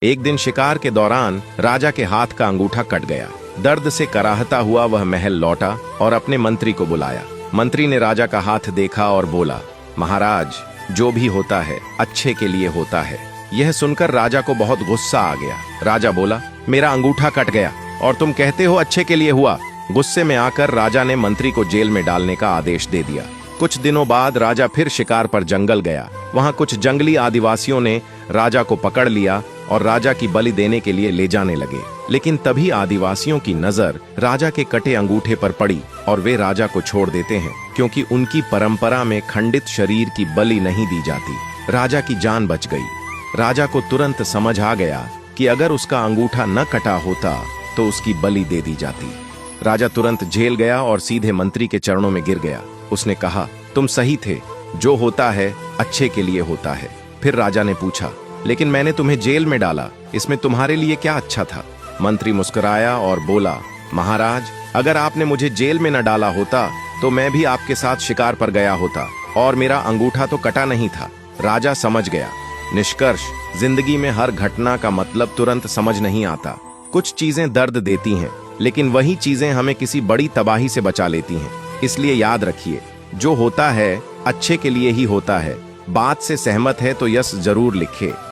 एक दिन शिकार के दौरान राजा के हाथ का अंगूठा कट गया। दर्द से कराहता हुआ वह महल लौटा और अपने मंत्री को बुलाया। मंत्री ने राजा का हाथ देखा और बोला, महाराज, जो भी होता है अच्छे के लिए होता है। यह सुनकर राजा को बहुत गुस्सा आ गया। राजा बोला, मेरा अंगूठा कट गया और तुम कहते हो अच्छे के लिए हुआ। गुस्से में आकर राजा ने मंत्री को जेल में डालने का आदेश दे दिया। कुछ दिनों बाद राजा फिर शिकार पर जंगल गया। वहां कुछ जंगली आदिवासियों ने राजा को पकड़ लिया और राजा की बलि देने के लिए ले जाने लगे। लेकिन तभी आदिवासियों की नजर राजा के कटे अंगूठे पर पड़ी और वे राजा को छोड़ देते हैं, क्योंकि उनकी परंपरा में खंडित शरीर की बलि नहीं दी जाती। राजा की जान बच गई। राजा को तुरंत समझ आ गया कि अगर उसका अंगूठा न कटा होता तो उसकी बलि दे दी जाती। राजा तुरंत जेल गया और सीधे मंत्री के चरणों में गिर गया। उसने कहा, तुम सही थे, जो होता है अच्छे के लिए होता है। फिर राजा ने पूछा, लेकिन मैंने तुम्हें जेल में डाला, इसमें तुम्हारे लिए क्या अच्छा था? मंत्री मुस्कुराया और बोला, महाराज, अगर आपने मुझे जेल में न डाला होता तो मैं भी आपके साथ शिकार पर गया होता और मेरा अंगूठा तो कटा नहीं था। राजा समझ गया। निष्कर्ष, जिंदगी में हर घटना का मतलब तुरंत समझ नहीं आता। कुछ चीजें दर्द देती हैं, लेकिन वही चीजें हमें किसी बड़ी तबाही से बचा लेती हैं। इसलिए याद रखिए, जो होता है अच्छे के लिए ही होता है। बात से सहमत है तो यस जरूर लिखें।